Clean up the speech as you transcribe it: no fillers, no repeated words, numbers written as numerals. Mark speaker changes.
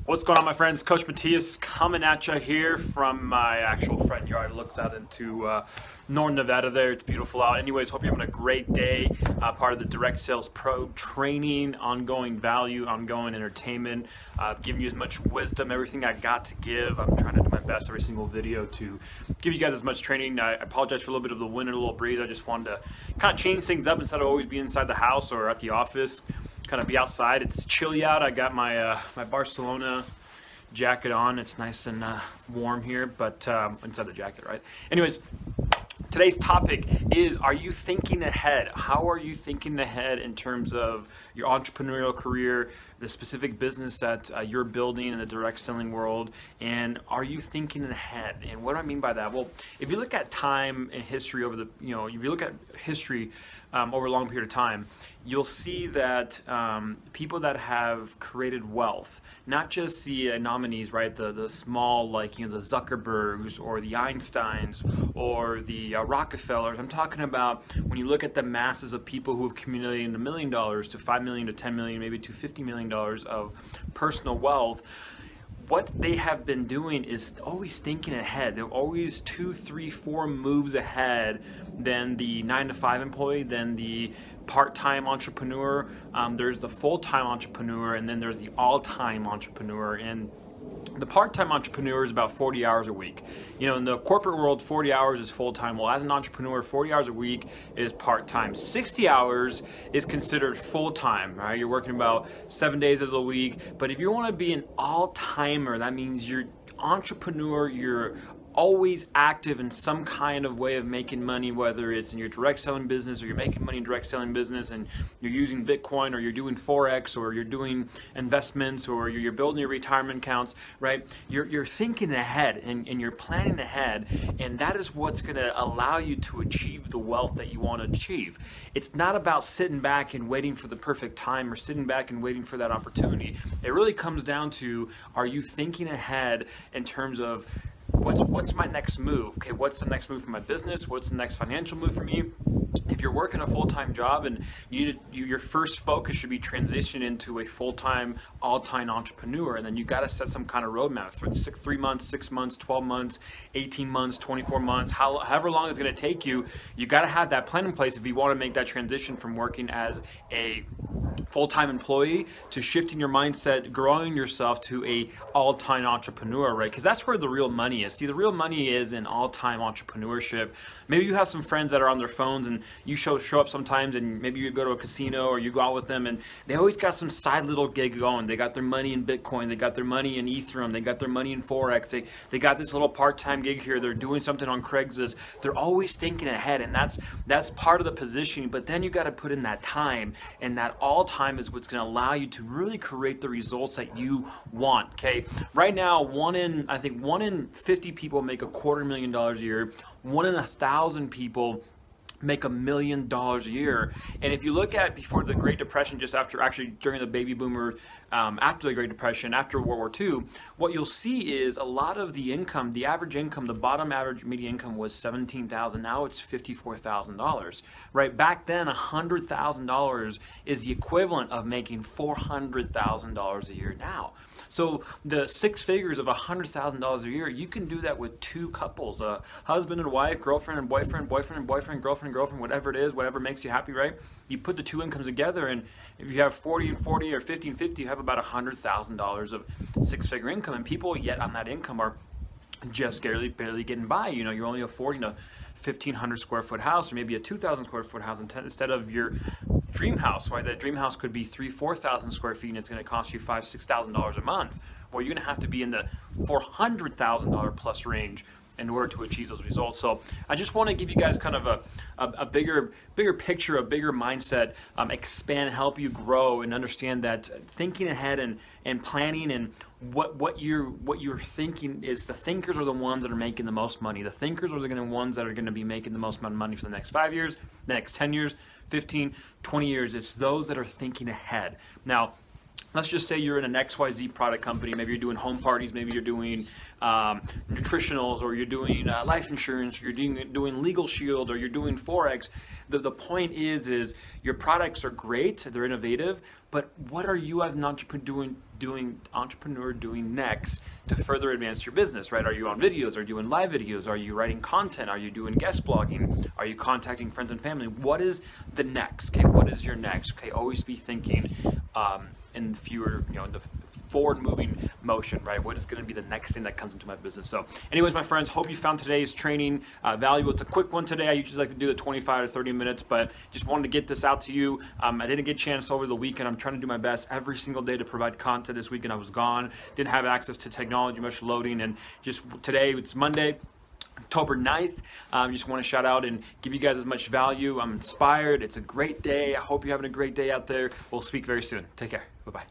Speaker 1: What's going on, my friends? Coach Matthias coming at you here from my actual front yard. It looks out into Northern Nevada there. It's beautiful out. Anyways, hope you're having a great day. Part of the Direct Sales Pro training, ongoing value, ongoing entertainment, giving you as much wisdom, everything I got to give. I'm trying to do my best every single video to give you guys as much training. I apologize for a little bit of the wind and a little breeze. I just wanted to kind of change things up instead of always being inside the house or at the office. Kind of be outside. It's chilly out. I got my my Barcelona jacket on. It's nice and warm here, but inside the jacket, right? Anyways, today's topic is, are you thinking ahead? How are you thinking ahead in terms of your entrepreneurial career, the specific business that you're building in the direct selling world, and are you thinking ahead? And what do I mean by that? Well, if you look at time and history over the, if you look at history over a long period of time, you'll see that people that have created wealth, not just the nominees, right? The small, like, the Zuckerbergs or the Einsteins or the Rockefellers. I'm talking about when you look at the masses of people who have accumulated $1 million to $5 million to $10 million, maybe to $50 million of personal wealth. What they have been doing is always thinking ahead. They're always 2, 3, 4 moves ahead than the 9-to-5 employee, than the part-time entrepreneur. There's the full-time entrepreneur, and then there's the all-time entrepreneur. And the part-time entrepreneur is about 40 hours a week. In the corporate world, 40 hours is full-time. Well, as an entrepreneur, 40 hours a week is part-time. 60 hours is considered full-time, right? You're working about 7 days of the week. But if you want to be an all-timer, that means you're entrepreneur, you're always active in some kind of way of making money, whether it's in your direct selling business or you're making money in direct selling business and you're using Bitcoin or you're doing Forex or you're doing investments or you're building your retirement accounts, right? You're thinking ahead and you're planning ahead, and that is what's going to allow you to achieve the wealth that you want to achieve. It's not about sitting back and waiting for the perfect time or sitting back and waiting for that opportunity. It really comes down to, are you thinking ahead in terms of what's my next move? Okay, what's the next move for my business? What's the next financial move for me? If you're working a full-time job and your first focus should be transition into a full-time, all-time entrepreneur, and then you got to set some kind of roadmap for 3 months, 6 months, 12 months, 18 months, 24 months, however long it's going to take you. You got to have that plan in place if you want to make that transition from working as a full-time employee to shifting your mindset, growing yourself to a all-time entrepreneur, right? Because that's where the real money is. See, the real money is in all-time entrepreneurship. Maybe you have some friends that are on their phones and you show up sometimes, and maybe you go to a casino or you go out with them and they always got some side little gig going. They got their money in Bitcoin, they got their money in Ethereum, they got their money in Forex, they got this little part-time gig here, they're doing something on Craigslist. They're always thinking ahead, and that's part of the positioning. But then you got to put in that time, and that all-time is what's going to allow you to really create the results that you want. Okay, right now, I think 1 in 50 people make $250,000 a year. 1 in 1,000 people make $1 million a year. And if you look at before the Great Depression, just after, actually during the baby boomer, after the Great Depression, after World War II, what you'll see is a lot of the income, the average income, the bottom average median income was $17,000. Now it's $54,000, right? Back then, $100,000 is the equivalent of making $400,000 a year now. So the 6 figures of $100,000 a year, you can do that with 2 couples, a husband and wife, girlfriend and boyfriend, boyfriend and boyfriend, girlfriend and girlfriend, whatever it is, whatever makes you happy, right? You put the 2 incomes together, and if you have 40 and 40 or 50 and 50, you have about $100,000 of 6-figure income. And people yet on that income are just barely getting by. You're only affording a 1,500 square foot house, or maybe a 2,000 square foot house instead of your dream house, right? That dream house could be 3,000-4,000 square feet, and it's going to cost you $5,000-$6,000 a month. Well, you're going to have to be in the $400,000 plus range in order to achieve those results. So I just want to give you guys kind of a bigger picture, a bigger mindset, expand, help you grow and understand that thinking ahead and planning and what you're thinking is, the thinkers are the ones that are making the most money. The thinkers are the ones that are going to be making the most amount of money for the next 5 years, the next 10 years, 15, 20 years. It's those that are thinking ahead. Now, let's just say you're in an XYZ product company. Maybe you're doing home parties, maybe you're doing nutritionals, or you're doing life insurance, or you're doing legal shield, or you're doing Forex. The point is your products are great, they're innovative, but what are you as an entrepreneur doing next to further advance your business, right? Are you on videos? Are you doing live videos? Are you writing content? Are you doing guest blogging? Are you contacting friends and family? What is the next? Okay, what is your next? Okay, always be thinking in fewer, the forward-moving motion, right? What is going to be the next thing that comes into my business? So anyways, my friends, hope you found today's training valuable. It's a quick one today. I usually like to do the 25 to 30 minutes, but just wanted to get this out to you. I didn't get a chance over the weekend. I'm trying to do my best every single day to provide content. This weekend I was gone, didn't have access to technology, much loading, and just today, it's Monday, October 9th. Just want to shout out and give you guys as much value. I'm inspired. It's a great day. I hope you're having a great day out there. We'll speak very soon. Take care. Bye-bye.